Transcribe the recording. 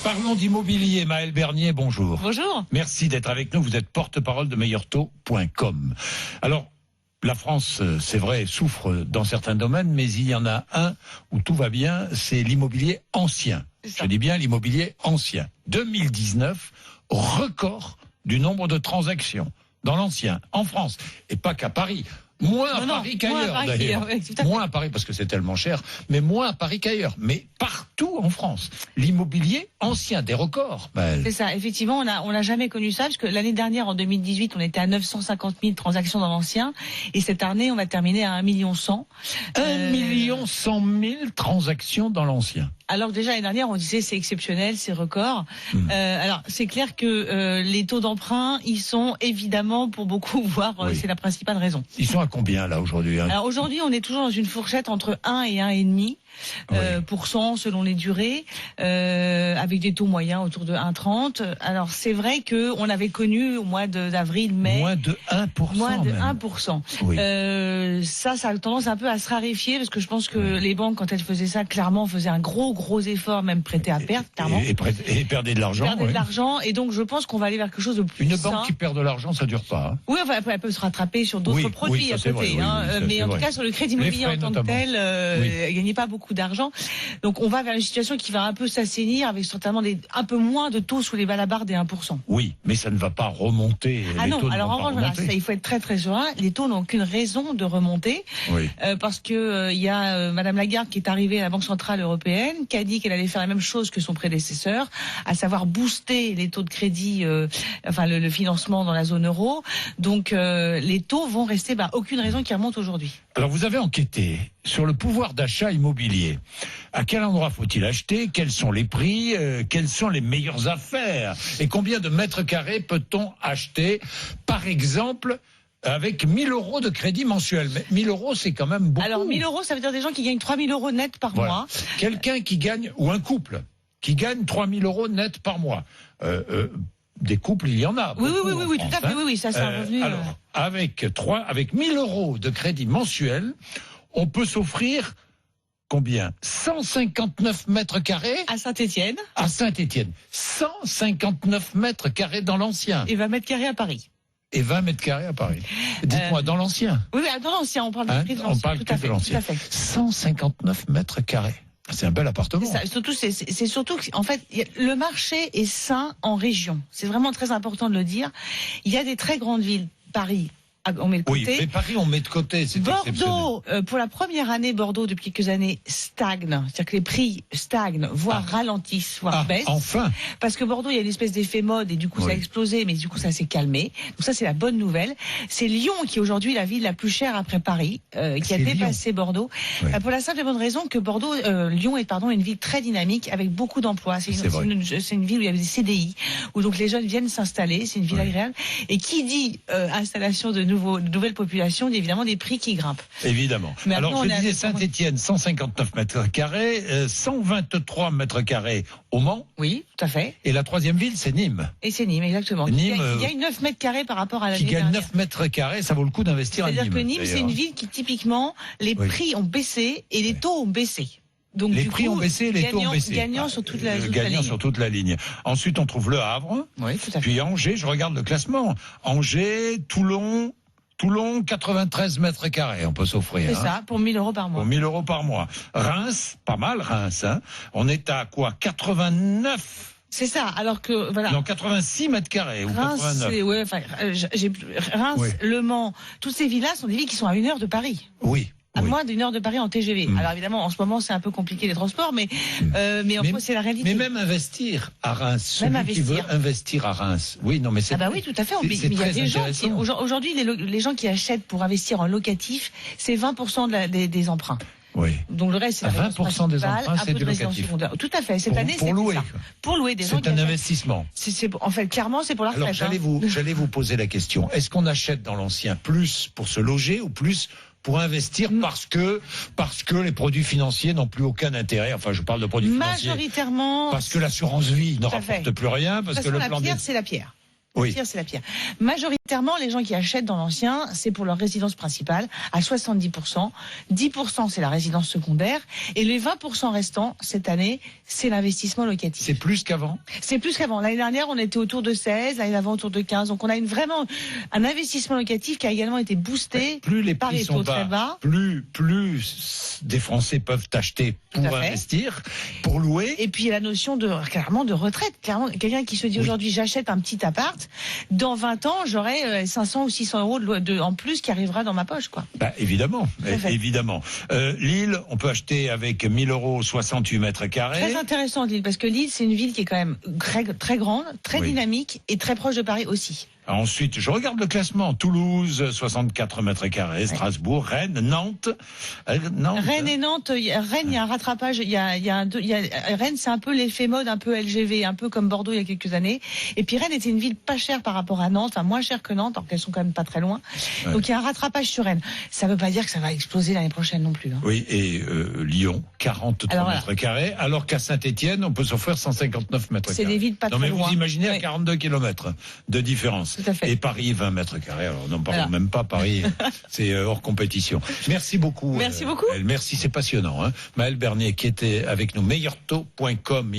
Parlons d'immobilier. Maëlle Bernier, bonjour. Bonjour. Merci d'être avec nous. Vous êtes porte-parole de meilleurtaux.com. Alors, la France, c'est vrai, souffre dans certains domaines, mais il y en a un où tout va bien, c'est l'immobilier ancien. Je dis bien l'immobilier ancien. 2019, record du nombre de transactions dans l'ancien, en France, et pas qu'à Paris. Moins à Paris qu'ailleurs, d'ailleurs. Moins à Paris parce que c'est tellement cher, mais moins à Paris qu'ailleurs. Mais partout en France, l'immobilier ancien, des records. C'est ça, effectivement, on n'a jamais connu ça, parce que l'année dernière, en 2018, on était à 950 000 transactions dans l'ancien, et cette année, on va terminer à 1 100 000. 1 100 000 transactions dans l'ancien. Alors déjà l'année dernière, on disait c'est exceptionnel, c'est record. Alors c'est clair que les taux d'emprunt, ils sont évidemment pour beaucoup, voire c'est la principale raison. Ils sont à combien là aujourd'hui, hein? Alors aujourd'hui, on est toujours dans une fourchette entre 1 et 1,5%. Selon les durées, avec des taux moyens autour de 1,30. Alors c'est vrai que on avait connu au mois d'avril, mai moins de 1%. Moins de même. 1%. Oui. Ça a tendance un peu à se raréfier parce que je pense que les banques, quand elles faisaient ça, clairement faisaient un gros effort, même prêté à perte, clairement. Et perdaient de l'argent. Perdaient de l'argent, et donc je pense qu'on va aller vers quelque chose de plus Une sain. banque qui perd de l'argent, ça dure pas. Hein. Oui, enfin, elle peut se rattraper sur d'autres produits à côté. Mais en tout cas, sur le crédit immobilier en tant que tel, elle gagnait pas beaucoup d'argent. Donc on va vers une situation qui va un peu s'assainir avec certainement un peu moins de taux sous la barre des 1%. Oui, mais ça ne va pas remonter. Ah non, alors en revanche, il faut être très serein. Les taux n'ont aucune raison de remonter. Oui. Parce que il y a Madame Lagarde qui est arrivée à la Banque Centrale Européenne, qui a dit qu'elle allait faire la même chose que son prédécesseur, à savoir booster les taux de crédit, le financement dans la zone euro. Donc les taux vont rester, aucune raison qui remonte aujourd'hui. Alors vous avez enquêté sur le pouvoir d'achat immobilier. À quel endroit faut-il acheter? Quels sont les prix? Quelles sont les meilleures affaires? Et combien de mètres carrés peut-on acheter, par exemple, avec 1 000 € de crédit mensuel? Mais 1 000 €, c'est quand même beaucoup. Alors 1 000 €, ça veut dire des gens qui gagnent 3 000 € net par mois. Quelqu'un qui gagne, ou un couple, qui gagne 3 000 € net par mois. Des couples, il y en a. Oui, tout à fait. Oui, ça c'est un revenu. Alors, avec 1 000 € de crédit mensuel, on peut s'offrir combien? 159 mètres carrés à Saint-Étienne. À Saint-Étienne. 159 mètres carrés dans l'ancien. Et 20 mètres carrés à Paris. Et 20 mètres carrés à Paris. Dites-moi, dans l'ancien. Oui, dans l'ancien, on parle de prix de l'ancien. On parle de l'ancien. 159 mètres carrés. C'est un bel appartement. C'est ça. Surtout, c'est surtout qu'en fait, le marché est sain en région. C'est vraiment très important de le dire. Il y a des très grandes villes, Paris, on met de côté. Oui, mais Paris, on met de côté. C'est Bordeaux, pour la première année, Bordeaux, depuis quelques années, stagne. C'est-à-dire que les prix stagnent, voire ralentissent, voire baissent. Enfin. Parce que Bordeaux, il y a une espèce d'effet mode, et du coup, ça a explosé, mais du coup, ça s'est calmé. Donc ça, c'est la bonne nouvelle. C'est Lyon qui est aujourd'hui la ville la plus chère après Paris, qui a dépassé Bordeaux. Pour la simple et bonne raison que Lyon est, une ville très dynamique, avec beaucoup d'emplois. C'est une ville où il y a des CDI, où donc les jeunes viennent s'installer. C'est une ville agréable. Et qui dit installation de nouvelles populations, évidemment des prix qui grimpent. Évidemment. Mais alors, je disais Saint-Étienne, 159 mètres carrés, 123 mètres carrés au Mans. Oui, tout à fait. Et la troisième ville, c'est Nîmes. Et c'est Nîmes, exactement. Nîmes, il y a 9 mètres carrés par rapport à l'année dernière. Qui gagne 9 mètres carrés, ça vaut le coup d'investir à Nîmes. C'est-à-dire que Nîmes, c'est une ville qui, typiquement, les prix ont baissé et les taux ont baissé. Donc, les prix ont baissé, les taux ont baissé. Gagnant sur toute la ligne. Sur toute la ligne. Ensuite, on trouve Le Havre. Oui, tout à fait. Puis Angers, je regarde le classement. Angers, Toulon, 93 mètres carrés, on peut s'offrir. C'est ça, pour 1 000 € par mois. Pour 1 000 € par mois. Reims, pas mal Reims, hein. On est à quoi? 89. C'est ça, alors que, voilà. Non, 86 mètres carrés, ou Reims, 89. Reims, Le Mans, toutes ces villas sont des villes qui sont à 1 heure de Paris. Oui. À moins d'1 heure de Paris en TGV. Alors évidemment, en ce moment, c'est un peu compliqué les transports, mais c'est la réalité. Mais même investir à Reims, celui qui veut investir à Reims. Oui, non, mais c'est. Ah bah oui, tout à fait. Il y a des gens qui, aujourd'hui, les gens qui achètent pour investir en locatif, c'est 20% des emprunts. Oui. Donc le reste, c'est 20% des emprunts, c'est du locatif. Tout à fait. Cette année, pour louer. Pour louer des gens. C'est un investissement. En fait, clairement, c'est pour la retraite. Alors, j'allais vous poser la question. Est-ce qu'on achète dans l'ancien plus pour se loger ou plus pour investir parce que les produits financiers n'ont plus aucun intérêt? Enfin, je parle de produits financiers. Majoritairement. Parce que l'assurance vie ne rapporte plus rien, parce que le plan pierre, c'est la pierre. Oui. Pire, c'est la pire. Majoritairement, les gens qui achètent dans l'ancien, c'est pour leur résidence principale, à 70%. 10%, c'est la résidence secondaire. Et les 20% restants, cette année, c'est l'investissement locatif. C'est plus qu'avant? C'est plus qu'avant. L'année dernière, on était autour de 16, l'année d'avant autour de 15. Donc on a vraiment un investissement locatif qui a également été boosté plus les par prix les sont taux très bas. plus des Français peuvent acheter pour investir, pour louer. Et puis il y a la notion clairement de retraite. Clairement, quelqu'un qui se dit aujourd'hui j'achète un petit appart, dans 20 ans j'aurai 500 ou 600 euros en plus qui arrivera dans ma poche, quoi. Évidemment, évidemment. Lille, on peut acheter avec 1 000 euros 68 mètres carrés. Très intéressant Lille, parce que Lille c'est une ville qui est quand même très grande, très dynamique et très proche de Paris aussi. Ensuite, je regarde le classement. Toulouse, 64 mètres carrés. Strasbourg, Rennes, Nantes. Rennes et Nantes. Rennes, il y a un rattrapage. Rennes, c'est un peu l'effet mode, un peu LGV, un peu comme Bordeaux il y a quelques années. Et puis Rennes était une ville pas chère par rapport à Nantes, enfin moins chère que Nantes, alors qu'elles sont quand même pas très loin. Ouais. Donc il y a un rattrapage sur Rennes. Ça veut pas dire que ça va exploser l'année prochaine non plus. Hein. Oui, et Lyon, 43 mètres carrés, alors qu'à Saint-Étienne, on peut s'offrir 159 mètres carrés. C'est des villes pas très loin. Non mais vous imaginez à 42 kilomètres de différence. Tout à fait. Et Paris, 20 mètres carrés. Alors, n'en parlons même pas. Paris, c'est hors compétition. Merci beaucoup. Merci beaucoup. Merci, c'est passionnant. Maëlle Bernier qui était avec nous. Meilleurtaux.com.